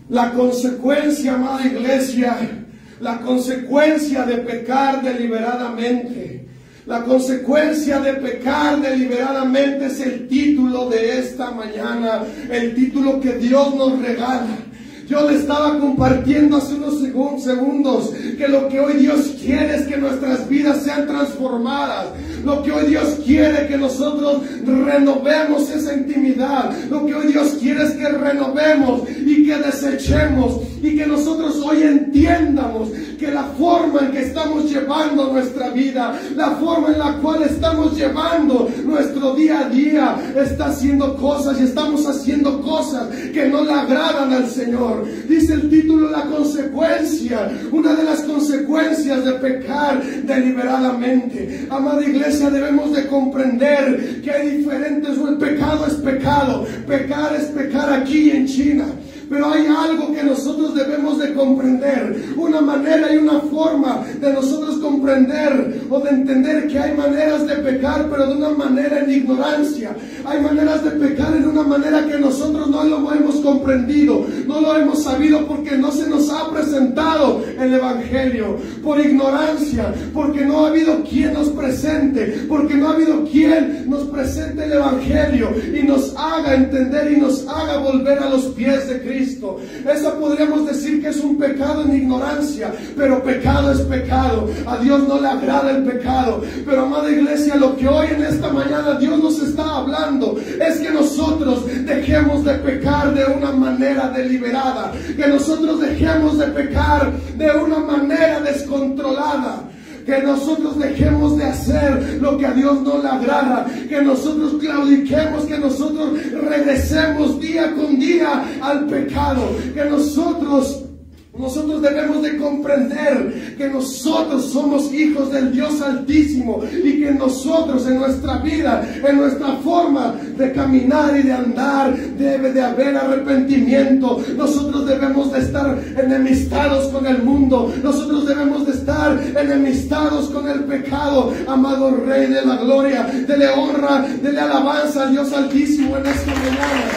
La consecuencia, amada iglesia, la consecuencia de pecar deliberadamente, la consecuencia de pecar deliberadamente es el título de esta mañana, el título que Dios nos regala. Yo le estaba compartiendo hace unos segundos que lo que hoy Dios quiere es que nuestras vidas sean transformadas. Lo que hoy Dios quiere que nosotros renovemos esa intimidad. Lo que hoy Dios quiere es que renovemos y que desechemos y que nosotros hoy entiendamos que la forma en que estamos llevando nuestra vida, la forma en la cual estamos llevando nuestro día a día, está haciendo cosas y estamos haciendo cosas que no le agradan al Señor. Dice el título, la consecuencia, una de las consecuencias de pecar deliberadamente. Amada iglesia, debemos de comprender que hay diferentes, el pecado es pecado, pecar es pecar aquí en China. Pero hay algo que nosotros debemos de comprender, una manera y una forma de nosotros comprender o de entender que hay maneras de pecar, pero de una manera en ignorancia. Hay maneras de pecar en una manera que nosotros no lo hemos comprendido, no lo hemos sabido porque no se nos ha presentado el Evangelio, por ignorancia, porque no ha habido quien nos presente, porque no ha habido quien nos presente el Evangelio y nos haga entender y nos haga volver a los pies de Cristo. Eso podríamos decir que es un pecado en ignorancia, pero pecado es pecado. A Dios no le agrada el pecado. Pero amada iglesia, lo que hoy en esta mañana Dios nos está hablando es que nosotros dejemos de pecar de una manera deliberada, que nosotros dejemos de pecar de una manera descontrolada, que nosotros dejemos de hacer lo que a Dios no le agrada, que nosotros claudiquemos, que nosotros regresemos día con día al pecado, que nosotros debemos de comprender que nosotros somos hijos del Dios Altísimo y que nosotros en nuestra vida, en nuestra forma de caminar y de andar, debe de haber arrepentimiento. Nosotros debemos de estar enemistados con el mundo, nosotros debemos de estar enemistados con el pecado. Amado Rey de la Gloria, dele honra, dele alabanza al Dios Altísimo en esta mañana.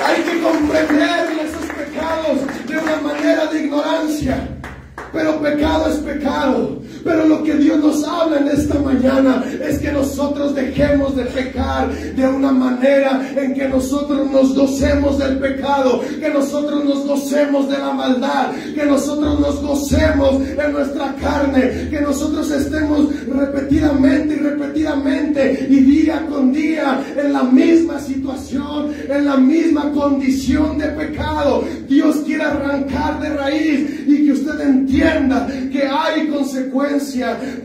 Hay que comprender esos pecados de una manera de ignorancia. Pero pecado es pecado. Pero lo que Dios nos habla en esta mañana es que nosotros dejemos de pecar de una manera en que nosotros nos gocemos del pecado, que nosotros nos gocemos de la maldad, que nosotros nos gocemos en nuestra carne, que nosotros estemos repetidamente y día con día en la misma situación, en la misma condición de pecado. Dios quiere arrancar de raíz y que usted entienda que hay consecuencias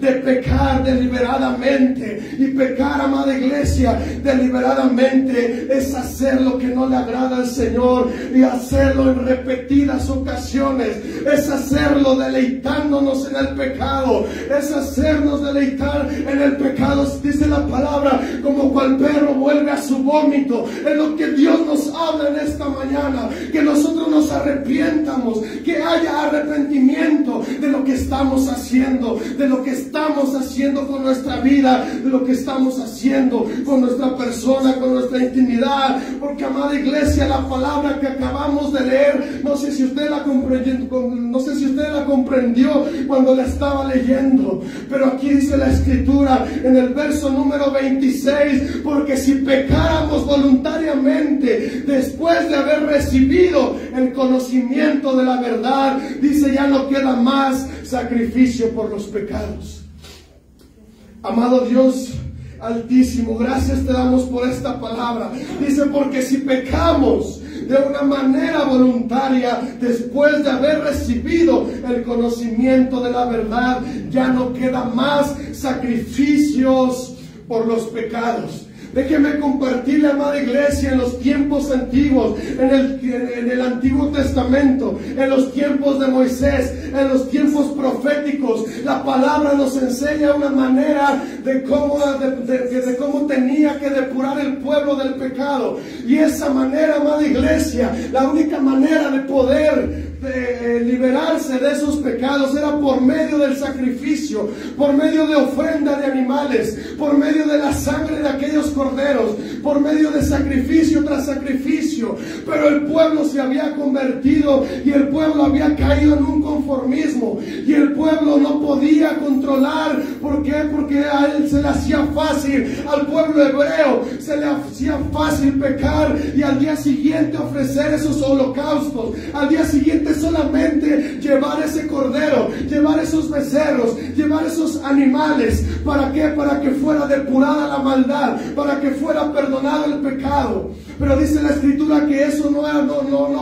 de pecar deliberadamente. Y pecar, amada iglesia, deliberadamente es hacer lo que no le agrada al Señor y hacerlo en repetidas ocasiones. Es hacerlo deleitándonos en el pecado, es hacernos deleitar en el pecado. Dice la palabra, como cual perro vuelve a su vómito. Es lo que Dios nos habla en esta mañana, que nosotros nos arrepientamos, que haya arrepentimiento de lo que estamos haciendo, de lo que estamos haciendo con nuestra vida, de lo que estamos haciendo con nuestra persona, con nuestra intimidad. Porque, amada iglesia, la palabra que acabamos de leer, no sé si usted la comprendió cuando la estaba leyendo, pero aquí dice la Escritura en el verso número 26, porque si pecáramos voluntariamente después de haber recibido el conocimiento de la verdad, dice, ya no queda más sacrificio por los pecados. Amado Dios Altísimo, gracias te damos por esta palabra. Dice, porque si pecamos de una manera voluntaria después de haber recibido el conocimiento de la verdad, ya no queda más sacrificios por los pecados. Déjeme compartirle, amada iglesia, en los tiempos antiguos, en el Antiguo Testamento, en los tiempos de Moisés, en los tiempos proféticos, la palabra nos enseña una manera de cómo tenía que depurar el pueblo del pecado. Y esa manera, amada iglesia, la única manera de poder liberarse de esos pecados era por medio del sacrificio, por medio de ofrenda de animales, por medio de la sangre de aquellos corderos, por medio de sacrificio tras sacrificio. sacrificio, pero el pueblo se había convertido y el pueblo había caído en un conformismo y el pueblo no podía controlar. ¿Por qué? Porque a él se le hacía fácil, al pueblo hebreo se le hacía fácil pecar y al día siguiente ofrecer esos holocaustos, al día siguiente solamente llevar ese cordero, llevar esos becerros, llevar esos animales. ¿Para qué? Para que fuera depurada la maldad, para que fuera perdonado el pecado. Pero dice la Escritura que eso no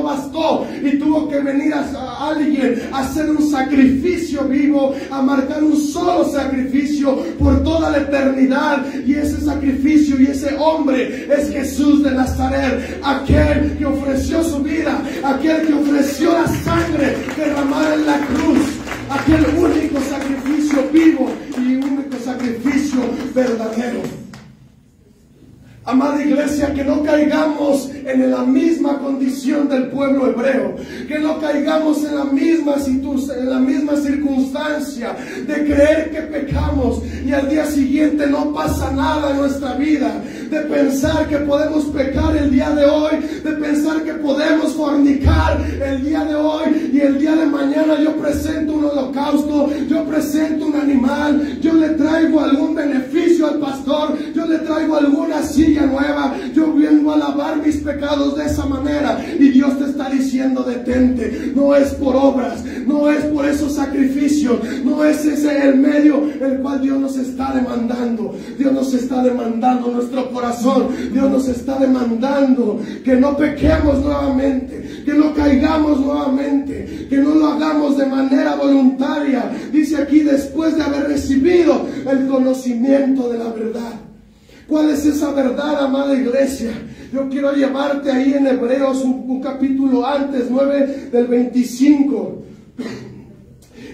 bastó y tuvo que venir a alguien a hacer un sacrificio vivo, a marcar un solo sacrificio por toda la eternidad, y ese sacrificio y ese hombre es Jesús de Nazaret, aquel que ofreció su vida, aquel que ofreció la sangre derramada en la cruz, aquel único sacrificio vivo y único sacrificio verdadero. Amada iglesia, que no caigamos en la misma condición del pueblo hebreo, que no caigamos en la misma circunstancia de creer que pecamos y al día siguiente no pasa nada en nuestra vida, de pensar que podemos pecar el día de hoy, de pensar que podemos fornicar el día de hoy y el día de mañana yo presento un holocausto, yo presento un animal, yo le traigo algún beneficio al pastor, yo le traigo alguna silla nueva, yo vengo a alabar mis pecados de esa manera, y Dios te está diciendo: detente. No es por obras, no es por esos sacrificios, no es ese el medio el cual Dios nos está demandando. Dios nos está demandando nuestro corazón, Dios nos está demandando que no pequemos nuevamente, que no caigamos nuevamente, que no lo hagamos de manera voluntaria. Dice aquí: después de haber recibido el conocimiento de la verdad. ¿Cuál es esa verdad, amada iglesia? Yo quiero llevarte ahí en Hebreos, un capítulo antes, 9 del 25.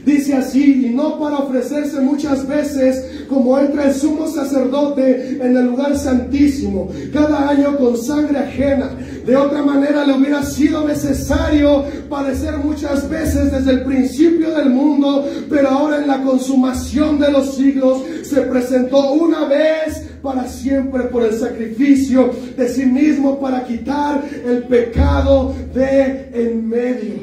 Dice así: y no para ofrecerse muchas veces como entra el sumo sacerdote en el lugar santísimo, cada año con sangre ajena. De otra manera le hubiera sido necesario padecer muchas veces desde el principio del mundo, pero ahora en la consumación de los siglos se presentó una vez para siempre por el sacrificio de sí mismo para quitar el pecado de en medio.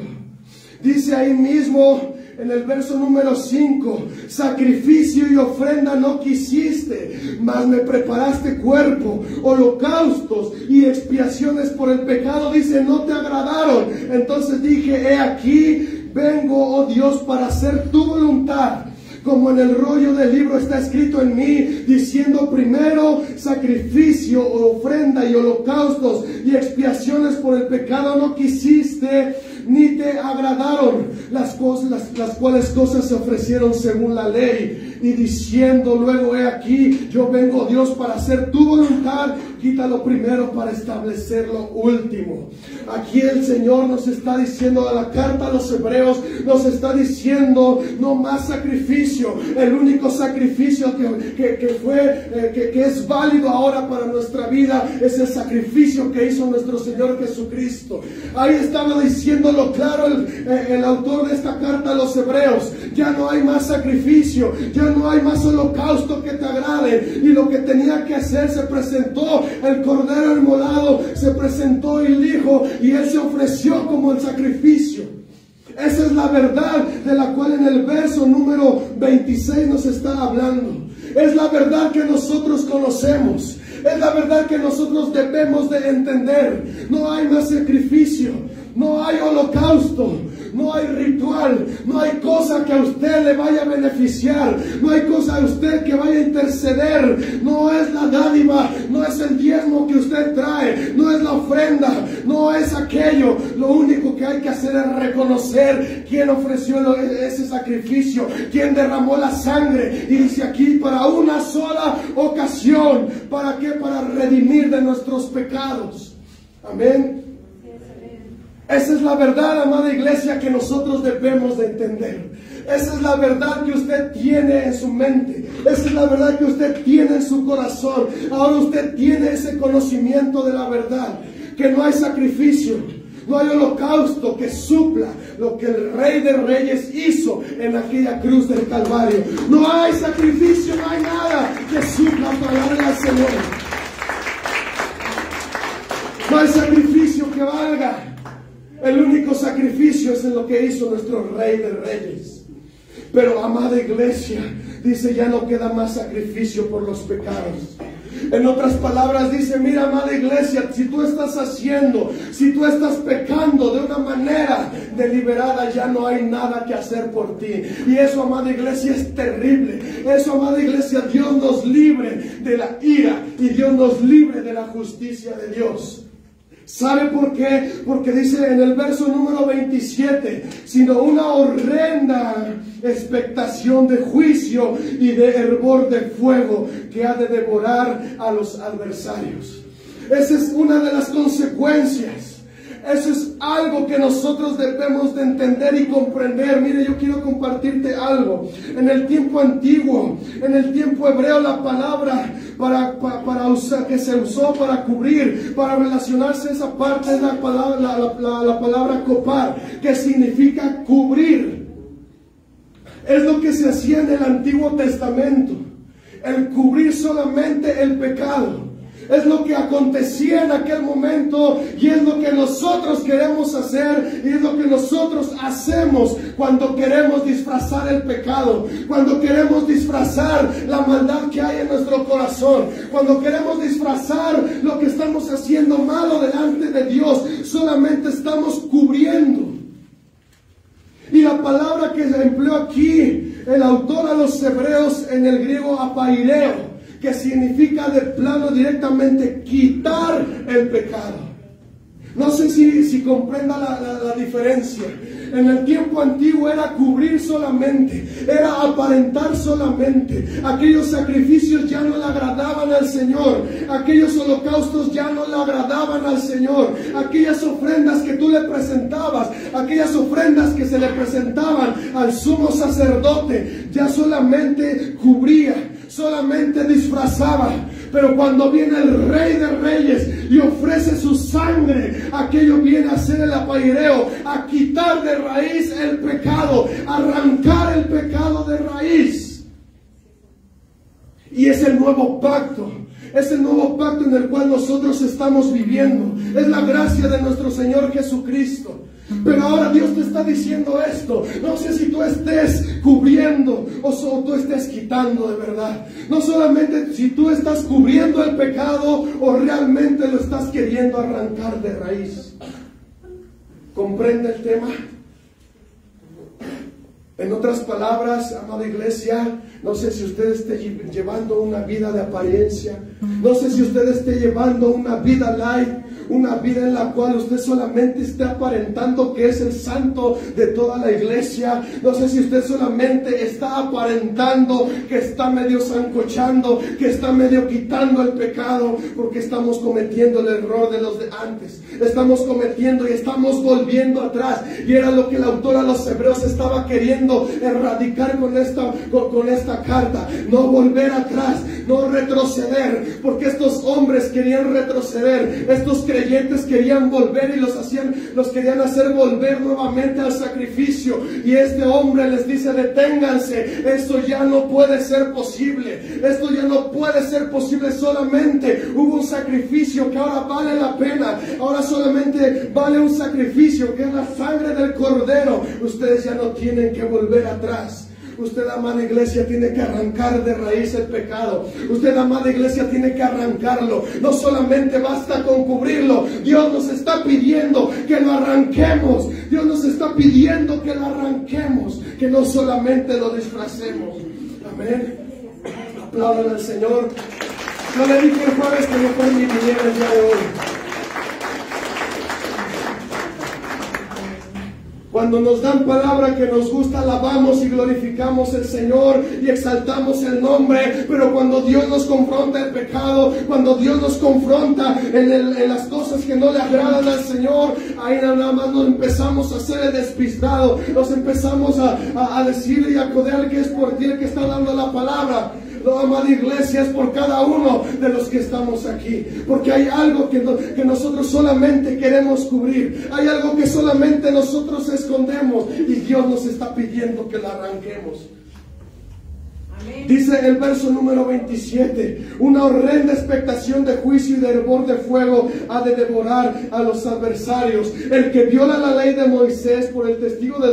Dice ahí mismo en el verso número 5: sacrificio y ofrenda no quisiste, mas me preparaste cuerpo, holocaustos y expiaciones por el pecado, dice, no te agradaron. Entonces dije: he aquí, vengo, oh Dios, para hacer tu voluntad. Como en el rollo del libro está escrito en mí, diciendo: primero sacrificio, ofrenda y holocaustos y expiaciones por el pecado no quisiste, ni te agradaron las cuales cosas se ofrecieron según la ley. Y diciendo luego: he aquí, yo vengo, Dios, para hacer tu voluntad. Quita lo primero para establecer lo último. Aquí el Señor nos está diciendo, a la carta a los Hebreos, nos está diciendo: no más sacrificio. El único sacrificio que es válido ahora para nuestra vida es el sacrificio que hizo nuestro Señor Jesucristo. Ahí estaba diciéndolo claro el autor de esta carta a los Hebreos: ya no hay más sacrificio, ya no hay más holocausto que te agrade. Y lo que tenía que hacer, se presentó el cordero inmolado, se presentó el hijo y él se ofreció como el sacrificio. Esa es la verdad de la cual en el verso número 26 nos está hablando. Es la verdad que nosotros conocemos, es la verdad que nosotros debemos de entender. No hay más sacrificio, no hay holocausto, no hay ritual, no hay cosa que a usted le vaya a beneficiar, no hay cosa a usted que vaya a interceder. No es la dádiva, no es el diezmo que usted trae, no es la ofrenda, no es aquello. Lo único que hay que hacer es reconocer quién ofreció ese sacrificio, quién derramó la sangre. Y dice aquí: para una sola ocasión. ¿Para qué? Para redimir de nuestros pecados. Amén. Esa es la verdad, amada iglesia, que nosotros debemos de entender. Esa es la verdad que usted tiene en su mente. Esa es la verdad que usted tiene en su corazón. Ahora usted tiene ese conocimiento de la verdad, que no hay sacrificio, no hay holocausto que supla lo que el Rey de Reyes hizo en aquella cruz del Calvario. No hay sacrificio, no hay nada que supla para darle al Señor. No hay sacrificio que El único sacrificio es en lo que hizo nuestro Rey de Reyes. Pero, amada iglesia, dice, ya no queda más sacrificio por los pecados. En otras palabras dice, mira, amada iglesia, si tú estás pecando de una manera deliberada, ya no hay nada que hacer por ti. Y eso, amada iglesia, es terrible. Eso, amada iglesia, Dios nos libre de la ira y Dios nos libre de la justicia de Dios. ¿Sabe por qué? Porque dice en el verso número 27, sino una horrenda expectación de juicio y de hervor de fuego que ha de devorar a los adversarios. Esa es una de las consecuencias. Eso es algo que nosotros debemos de entender y comprender. Mire, yo quiero compartirte algo. En el tiempo antiguo, en el tiempo hebreo, la palabra que se usó para cubrir, para relacionarse esa parte, es la palabra kopar, que significa cubrir. Es lo que se hacía en el Antiguo Testamento, el cubrir solamente el pecado. Es lo que acontecía en aquel momento y es lo que nosotros queremos hacer y es lo que nosotros hacemos cuando queremos disfrazar el pecado, cuando queremos disfrazar la maldad que hay en nuestro corazón, cuando queremos disfrazar lo que estamos haciendo malo delante de Dios, solamente estamos cubriendo. Y la palabra que empleó aquí el autor a los hebreos en el griego apaireo, que significa de plano directamente quitar el pecado. No sé si comprenda la diferencia. En el tiempo antiguo era cubrir solamente, era aparentar solamente. Aquellos sacrificios ya no le agradaban al Señor, aquellos holocaustos ya no le agradaban al Señor, aquellas ofrendas que tú le presentabas, aquellas ofrendas que se le presentaban al sumo sacerdote, ya solamente cubría, solamente disfrazaba. Pero cuando viene el Rey de Reyes y ofrece su sangre, aquello viene a ser el apaireo, a quitar de raíz el pecado, a arrancar el pecado de raíz. Y es el nuevo pacto. Es el nuevo pacto en el cual nosotros estamos viviendo. Es la gracia de nuestro Señor Jesucristo. Pero ahora Dios te está diciendo esto. No sé si tú estés cubriendo o tú estés quitando de verdad. No solamente si tú estás cubriendo el pecado o realmente lo estás queriendo arrancar de raíz. ¿Comprende el tema? En otras palabras, amada iglesia, no sé si usted esté llevando una vida de apariencia. No sé si usted esté llevando una vida light, una vida en la cual usted solamente esté aparentando que es el santo de toda la iglesia. No sé si usted solamente está aparentando que está medio sancochando, que está medio quitando el pecado, porque estamos cometiendo el error de los de antes. Estamos cometiendo y estamos volviendo atrás. Y era lo que el autor a los hebreos estaba queriendo erradicar con esta carta. No volver atrás, no retroceder, porque estos hombres querían retroceder. Estos creyentes querían volver y los querían hacer volver nuevamente al sacrificio. Y este hombre les dice: deténganse, esto ya no puede ser posible. Esto ya no puede ser posible. Solamente hubo un sacrificio que ahora vale la pena. Ahora solamente vale un sacrificio que es la sangre del Cordero. Ustedes ya no tienen que volver atrás. Usted, amada iglesia, tiene que arrancar de raíz el pecado. Usted, amada iglesia, tiene que arrancarlo. No solamente basta con cubrirlo. Dios nos está pidiendo que lo arranquemos. Dios nos está pidiendo que lo arranquemos, que no solamente lo disfracemos. Amén. Aplaudan al Señor. Yo le dije el jueves que no fue mi viniera el día de hoy. Cuando nos dan palabra que nos gusta, alabamos y glorificamos el Señor y exaltamos el nombre. Pero cuando Dios nos confronta el pecado, cuando Dios nos confronta en las cosas que no le agradan al Señor, ahí nada más nos empezamos a hacer el despistado. Nos empezamos a decirle y a codear que es por ti el que está dando la palabra. No, amada iglesia, es por cada uno de los que estamos aquí. Porque hay algo que nosotros solamente queremos cubrir. Hay algo que solamente nosotros escondemos. Y Dios nos está pidiendo que lo arranquemos. Dice el verso número 27, una horrenda expectación de juicio y de hervor de fuego ha de devorar a los adversarios. El que viola la ley de Moisés por el testigo de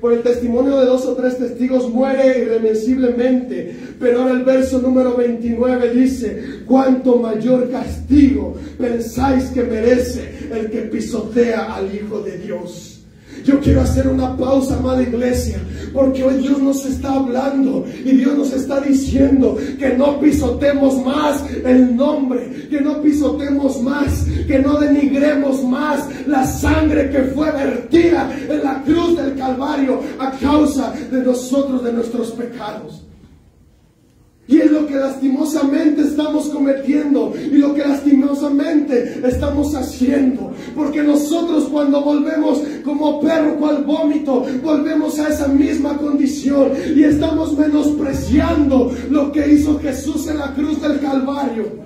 por el testimonio de 2 o 3 testigos muere irremisiblemente. Pero ahora el verso número 29 dice, cuánto mayor castigo pensáis que merece el que pisotea al Hijo de Dios. Yo quiero hacer una pausa, amada iglesia, porque hoy Dios nos está hablando y Dios nos está diciendo que no pisotemos más el nombre, que no pisotemos más, que no denigremos más la sangre que fue vertida en la cruz del Calvario a causa de nosotros, de nuestros pecados. Y es lo que lastimosamente estamos cometiendo y lo que lastimosamente estamos haciendo. Porque nosotros cuando volvemos como perro cual vómito, volvemos a esa misma condición y estamos menospreciando lo que hizo Jesús en la cruz del Calvario.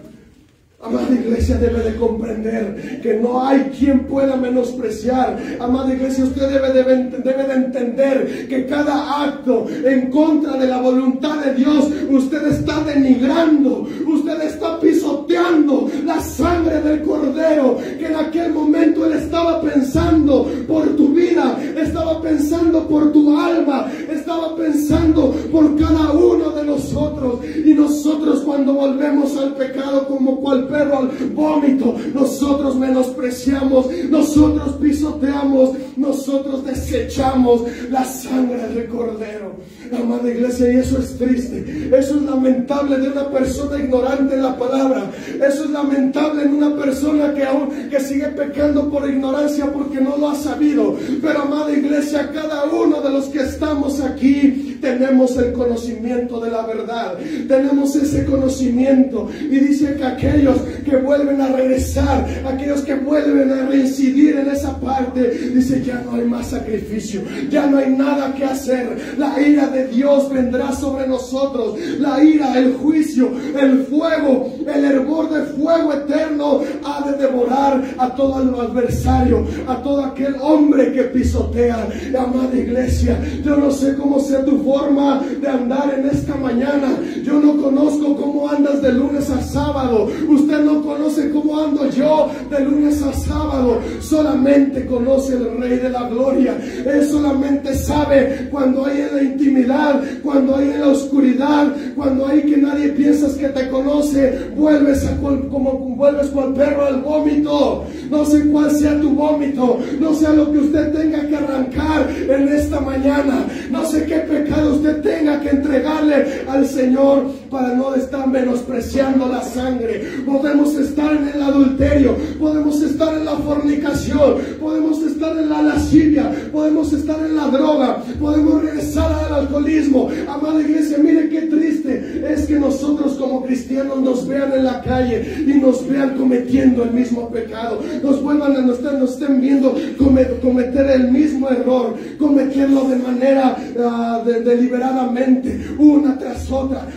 Amada iglesia, debe de comprender que no hay quien pueda menospreciar. Amada iglesia, usted debe de entender que cada acto en contra de la voluntad de Dios, usted está denigrando, usted está pisoteando la sangre del Cordero, que en aquel momento Él estaba pensando por tu vida, estaba pensando por tu alma, estaba pensando por cada uno de nosotros. Y nosotros cuando volvemos al pecado como cual perro al vómito, nosotros menospreciamos, nosotros pisoteamos, nosotros desechamos la sangre del Cordero. Amada iglesia, y eso es triste, eso es lamentable de una persona ignorante en la palabra, eso es lamentable en una persona que sigue pecando por ignorancia porque no lo ha sabido. Pero amada iglesia, cada uno de los que estamos aquí tenemos el conocimiento de la verdad, tenemos ese conocimiento, y dice que aquellos que vuelven a regresar, aquellos que vuelven a reincidir en esa parte, dice ya no hay más sacrificio, ya no hay nada que hacer, la ira de Dios vendrá sobre nosotros, la ira, el juicio, el fuego, el hervor de fuego eterno ha de devorar a todo el adversario, a todo aquel hombre que pisotea. Amada iglesia, yo no sé cómo sea tu forma de andar en esta mañana, yo no conozco cómo andas de lunes a sábado, usted no conoce cómo ando yo de lunes a sábado, solamente conoce el Rey de la Gloria. Él solamente sabe cuando hay en la intimidad, cuando hay en la oscuridad, cuando hay que nadie piensas que te conoce, vuelves cual perro al vómito. No sé cuál sea tu vómito, no sé lo que usted tenga que arrancar en esta mañana, no sé qué pecado usted tenga que entregarle al Señor para no estar menospreciando la sangre. Podemos estar en el adulterio, podemos estar en la fornicación, podemos estar en la lascivia, podemos estar en la droga, podemos regresar al alcoholismo. Amada iglesia, mire qué triste es que nosotros como cristianos nos vean en la calle y nos vean cometiendo el mismo pecado, nos estén viendo cometer el mismo error, cometerlo de manera deliberadamente, una tras otra.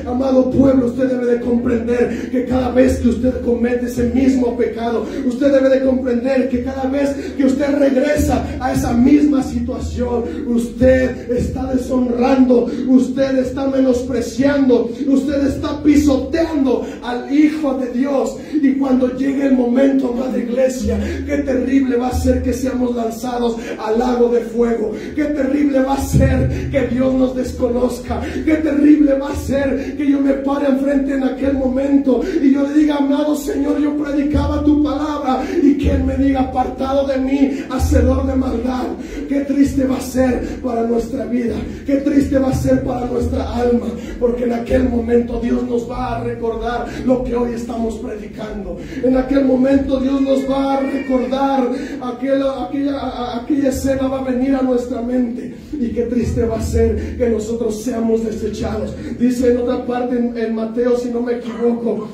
Amado pueblo, usted debe de comprender que cada vez que usted comete ese mismo pecado, usted debe de comprender que cada vez que usted regresa a esa misma situación, usted está deshonrando, usted está menospreciando, usted está pisoteando al Hijo de Dios. Y cuando llegue el momento, amada iglesia, qué terrible va a ser que seamos lanzados al lago de fuego, qué terrible va a ser que Dios nos desconozca, qué terrible va a ser que yo me pare enfrente en aquel momento y yo le diga, amado Señor, yo predicaba tu palabra, y que Él me diga, apartado de mí, hacedor de maldad. Qué triste va a ser para nuestra vida, qué triste va a ser para nuestra alma, porque en aquel momento Dios nos va a recordar lo que hoy estamos predicando. En aquel momento Dios nos va a recordar, aquella escena va a venir a nuestra mente, y qué triste va a ser que nosotros seamos desechados. Dice en otra parte en Mateo, si no me equivoco,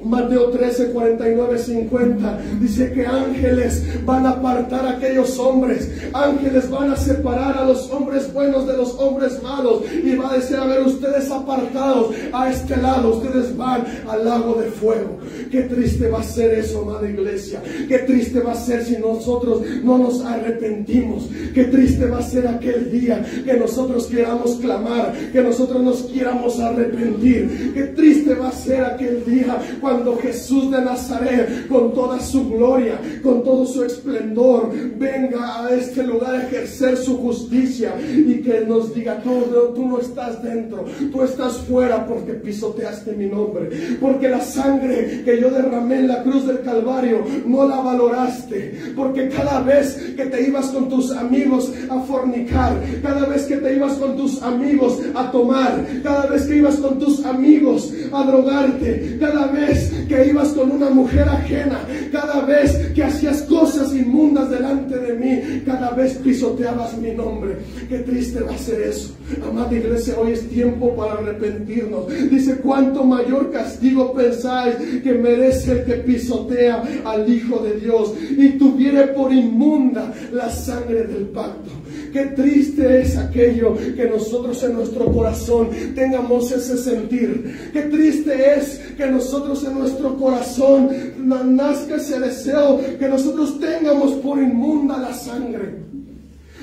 Mateo 13, 49, 50 dice que ángeles van a apartar a aquellos hombres, ángeles van a separar a los hombres buenos de los hombres malos, y va a decir: a ver, ustedes apartados a este lado, ustedes van al lago de fuego. Qué triste va a ser eso, amada iglesia. Qué triste va a ser si nosotros no nos arrepentimos. Qué triste va a ser aquel día que nosotros queramos clamar, que nosotros nos quieramos arrepentir. Qué triste va a ser aquel día cuando Jesús de Nazaret, con toda su gloria, con todo su esplendor, venga a este lugar a ejercer su justicia y que nos diga: tú no estás dentro, tú estás fuera porque pisoteaste mi nombre, porque la sangre que yo derramé en la cruz del Calvario no la valoraste, porque cada vez que te ibas con tus amigos a fornicar, cada vez que te ibas con tus amigos a tomar, cada vez que ibas con tus amigos a drogarte, cada vez que ibas con una mujer ajena, cada vez que hacías cosas inmundas delante de mí, cada vez pisoteabas mi nombre. Qué triste va a ser eso. Amada iglesia, hoy es tiempo para arrepentirnos. Dice: cuánto mayor castigo pensáis que merece el que pisotea al Hijo de Dios y tuviere por inmunda la sangre del pacto. Qué triste es aquello que nosotros en nuestro corazón tengamos ese sentir. Qué triste es que nosotros en nuestro corazón nazca ese deseo, que nosotros tengamos por inmunda la sangre.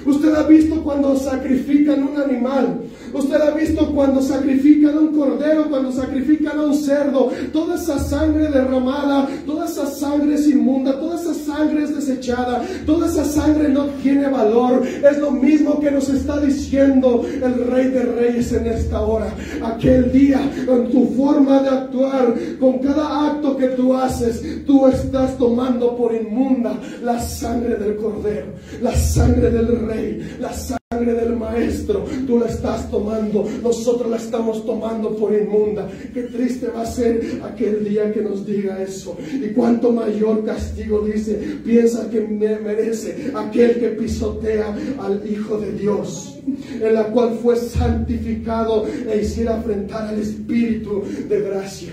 Usted ha visto cuando sacrifican un animal, usted ha visto cuando sacrifican un cordero, cuando sacrifican a un cerdo, toda esa sangre derramada, toda esa sangre es inmunda, toda esa sangre es desechada, toda esa sangre no tiene valor. Es lo mismo que nos está diciendo el Rey de Reyes en esta hora. Aquel día, con tu forma de actuar, con cada acto que tú haces, tú estás tomando por inmunda la sangre del cordero, la sangre del Rey, la sangre del Maestro. Tú la estás tomando, nosotros la estamos tomando por inmunda. Qué triste va a ser aquel día que nos diga eso. Y cuánto mayor castigo, dice, piensa que merece aquel que pisotea al Hijo de Dios, en la cual fue santificado e hiciera afrentar al Espíritu de gracia.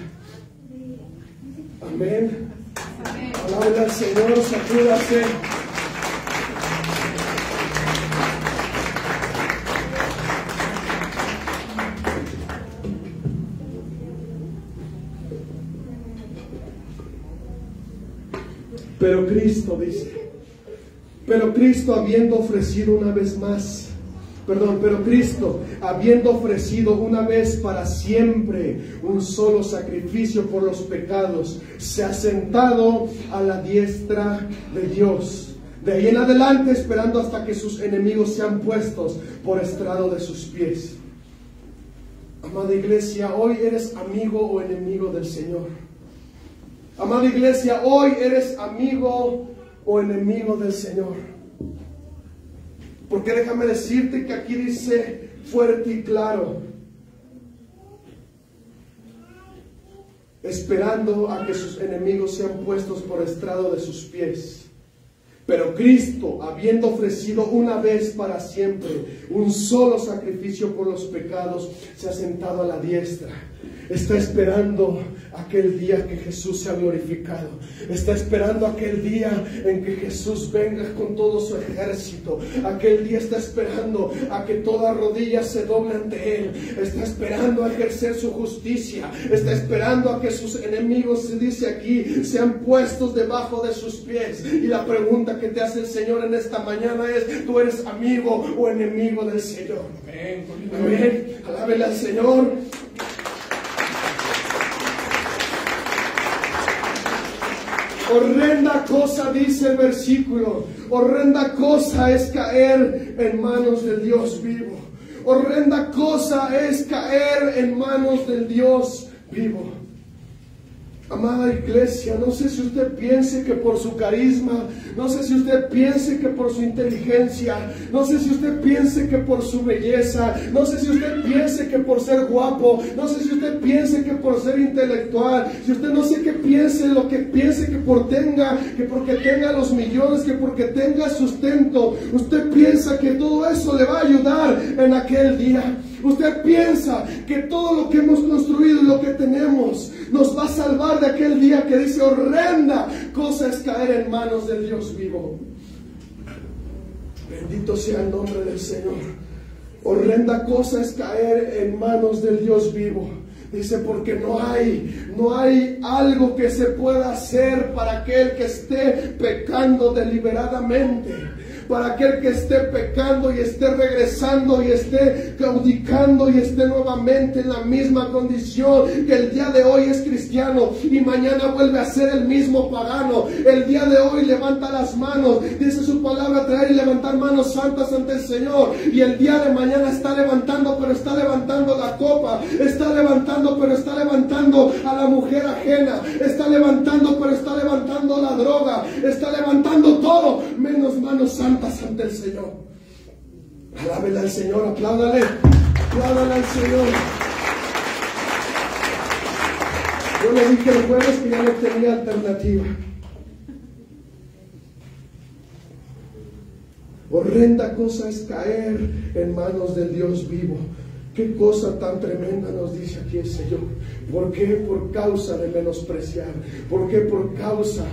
Amén. Alabe al Señor, sacúdase. Pero Cristo dice, pero Cristo habiendo ofrecido una vez para siempre un solo sacrificio por los pecados, se ha sentado a la diestra de Dios. De ahí en adelante esperando hasta que sus enemigos sean puestos por estrado de sus pies. Amada iglesia, hoy eres amigo o enemigo del Señor. Amada iglesia, hoy eres amigo o enemigo del Señor. Porque déjame decirte que aquí dice fuerte y claro: esperando a que sus enemigos sean puestos por estrado de sus pies. Pero Cristo, habiendo ofrecido una vez para siempre un solo sacrificio por los pecados, se ha sentado a la diestra. Está esperando aquel día que Jesús sea glorificado. Está esperando aquel día en que Jesús venga con todo su ejército. Aquel día está esperando a que toda rodilla se doble ante Él. Está esperando a ejercer su justicia. Está esperando a que sus enemigos, se dice aquí, sean puestos debajo de sus pies. Y la pregunta que te hace el Señor en esta mañana es: ¿tú eres amigo o enemigo del Señor? Amén. Amén. Alábele al Señor. Horrenda cosa, dice el versículo, horrenda cosa es caer en manos del Dios vivo. Horrenda cosa es caer en manos del Dios vivo. Amada iglesia, no sé si usted piense que por su carisma, no sé si usted piense que por su inteligencia, no sé si usted piense que por su belleza, no sé si usted piense que por ser guapo, no sé si usted piense que por ser intelectual, si usted no sé qué piense, lo que piense que porque tenga los millones, que porque tenga sustento, usted piensa que todo eso le va a ayudar en aquel día. Usted piensa que todo lo que hemos construido y lo que tenemos nos va a salvar de aquel día que dice: horrenda cosa es caer en manos del Dios vivo. Bendito sea el nombre del Señor. Horrenda cosa es caer en manos del Dios vivo. Dice, porque no hay algo que se pueda hacer para aquel que esté pecando deliberadamente. Para aquel que esté pecando y esté regresando y esté claudicando y esté nuevamente en la misma condición, que el día de hoy es cristiano y mañana vuelve a ser el mismo pagano. El día de hoy levanta las manos, dice su palabra, traer y levantar manos santas ante el Señor, y el día de mañana está levantando, pero está levantando la copa, está levantando, pero está levantando a la mujer ajena, está levantando, pero está levantando la droga, está levantando todo menos manos santas ante el Señor. Alábele al Señor, apláudale al Señor. Yo le dije el jueves que ya no tenía alternativa. Horrenda cosa es caer en manos del Dios vivo. Qué cosa tan tremenda nos dice aquí el Señor. ¿Por qué? Por causa de menospreciar. ¿Por qué? Por causa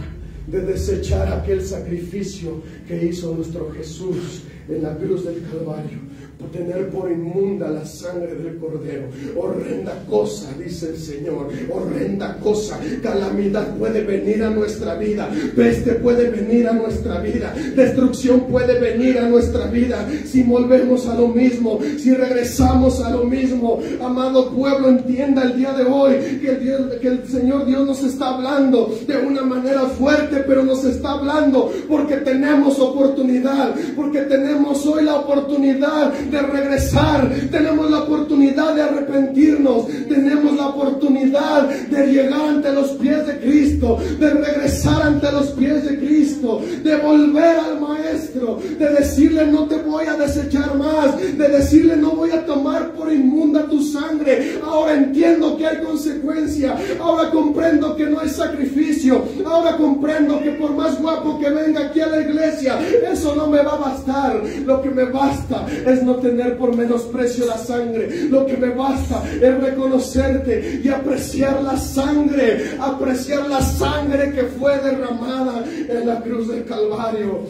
de desechar aquel sacrificio que hizo nuestro Jesús en la cruz del Calvario, por tener por inmunda la sangre del Cordero. Horrenda cosa, dice el Señor, horrenda cosa. Calamidad puede venir a nuestra vida, peste puede venir a nuestra vida, destrucción puede venir a nuestra vida si volvemos a lo mismo, si regresamos a lo mismo. Amado pueblo, entienda el día de hoy que el Señor Dios nos está hablando de una manera fuerte, pero nos está hablando porque tenemos oportunidad, porque tenemos hoy la oportunidad de regresar, tenemos la oportunidad de arrepentirnos, tenemos la oportunidad de llegar ante los pies de Cristo, de regresar ante los pies de Cristo, de volver al Maestro, de decirle: no te voy a desechar más, de decirle: no voy a tomar por inmunda tu sangre. Ahora entiendo que hay consecuencia, ahora comprendo que no hay sacrificio, ahora comprendo que por más guapo que venga aquí a la iglesia, eso no me va a bastar. Lo que me basta es no tener por menosprecio la sangre. Lo que me basta es reconocerte y apreciar la sangre que fue derramada en la cruz del Calvario.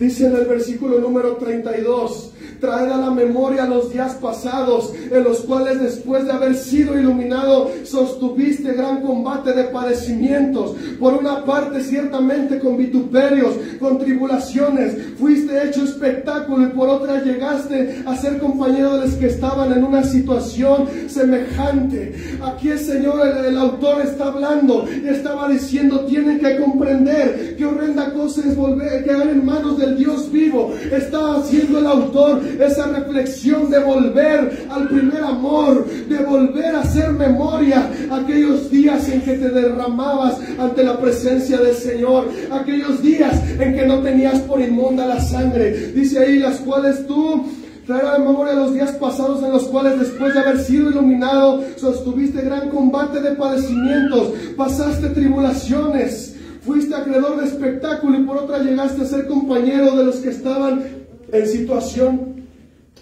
Dice en el versículo número 32: traed a la memoria los días pasados, en los cuales después de haber sido iluminado sostuviste gran combate de padecimientos, por una parte ciertamente con vituperios, con tribulaciones, fuiste hecho espectáculo, y por otra llegaste a ser compañero de los que estaban en una situación semejante. Aquí el Señor, el autor está hablando y estaba diciendo: tienen que comprender qué horrenda cosa es volver a quedar en manos del Dios vivo. Está haciendo el autor esa reflexión de volver al primer amor, de volver a hacer memoria aquellos días en que te derramabas ante la presencia del Señor, aquellos días en que no tenías por inmunda la sangre. Dice ahí: las cuales tú traer a la memoria los días pasados, en los cuales después de haber sido iluminado sostuviste gran combate de padecimientos, pasaste tribulaciones, fuiste acreedor de espectáculo, y por otra llegaste a ser compañero de los que estaban en situación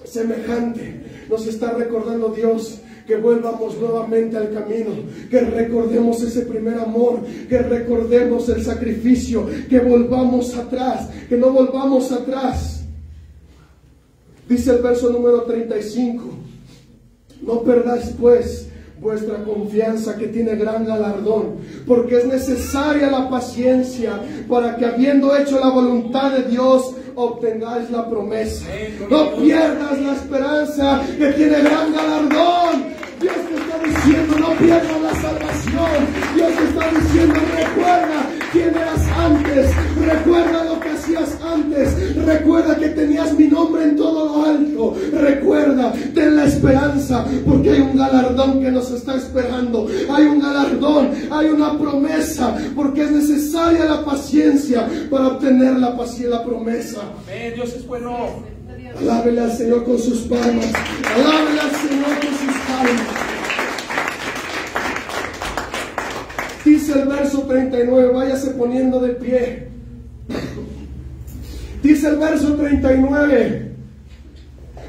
semejante. Nos está recordando Dios que volvamos nuevamente al camino, que recordemos ese primer amor, que recordemos el sacrificio, que volvamos atrás, que no volvamos atrás. Dice el verso número 35: no perdáis pues vuestra confianza, que tiene gran galardón, porque es necesaria la paciencia, para que habiendo hecho la voluntad de Dios obtengáis la promesa. No pierdas la esperanza, que tiene gran galardón. Dios te está diciendo: no pierdas la salvación. Dios te está diciendo: recuerda quién eras antes, recuerda lo que hacías antes, recuerda que tenías mi nombre en todo lo alto, recuerda, ten la esperanza, porque hay un galardón que nos está esperando, hay un galardón, hay una promesa, porque es necesaria la paciencia para obtener la promesa. Amén. Dios es bueno. Alábele al Señor con sus palmas, alábele al Señor con sus palmas. Dice el verso 39, váyase poniendo de pie. Dice el verso 39: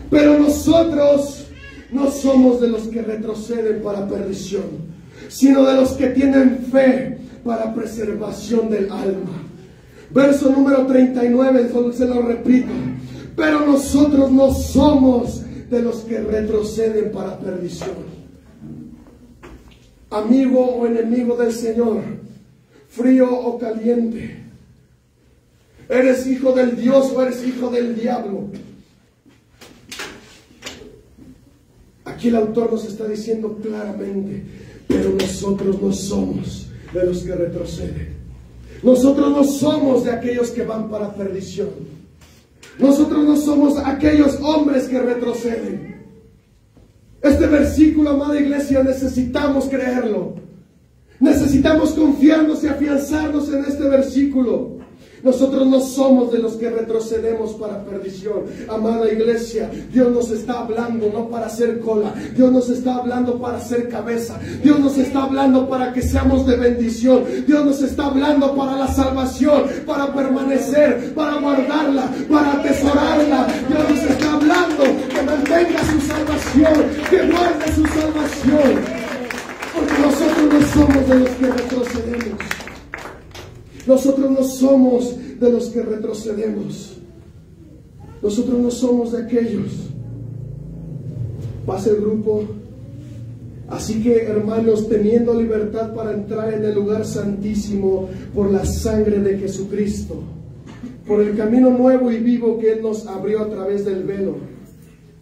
Pero nosotros no somos de los que retroceden para perdición, sino de los que tienen fe para preservación del alma. Verso número 39, solo se lo repito. Pero nosotros no somos de los que retroceden para perdición. Amigo o enemigo del Señor, frío o caliente, ¿eres hijo del Dios o eres hijo del diablo? Aquí el autor nos está diciendo claramente, pero nosotros no somos de los que retroceden. Nosotros no somos de aquellos que van para perdición. Nosotros no somos aquellos hombres que retroceden. Este versículo, amada iglesia, necesitamos creerlo. Necesitamos confiarnos y afianzarnos en este versículo. Nosotros no somos de los que retrocedemos para perdición. Amada iglesia, Dios nos está hablando no para hacer cola. Dios nos está hablando para hacer cabeza. Dios nos está hablando para que seamos de bendición. Dios nos está hablando para la salvación, para permanecer, para guardarla, para atesorarla. Dios nos está hablando que mantenga su salvación, que guarde su salvación. Porque nosotros no somos de los que retrocedemos. Nosotros no somos de los que retrocedemos. Nosotros no somos de aquellos. Pasa el grupo. Así que, hermanos, teniendo libertad para entrar en el lugar santísimo por la sangre de Jesucristo, por el camino nuevo y vivo que Él nos abrió a través del velo,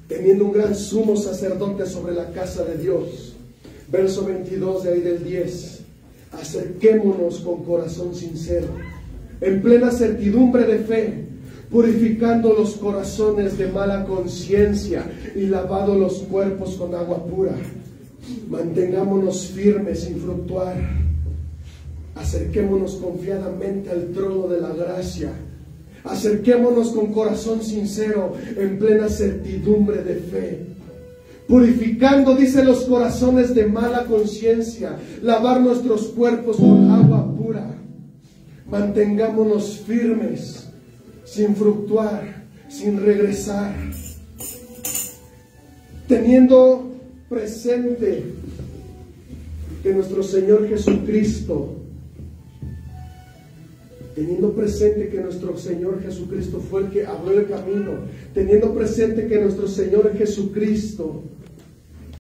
teniendo un gran sumo sacerdote sobre la casa de Dios. Verso 22 de ahí del 10. Acerquémonos con corazón sincero, en plena certidumbre de fe, purificando los corazones de mala conciencia y lavado los cuerpos con agua pura. Mantengámonos firmes sin fluctuar. Acerquémonos confiadamente al trono de la gracia. Acerquémonos con corazón sincero, en plena certidumbre de fe. Purificando, dice, los corazones de mala conciencia, lavar nuestros cuerpos con agua pura. Mantengámonos firmes, sin fluctuar, sin regresar, teniendo presente que nuestro Señor Jesucristo, fue el que abrió el camino, teniendo presente que nuestro Señor Jesucristo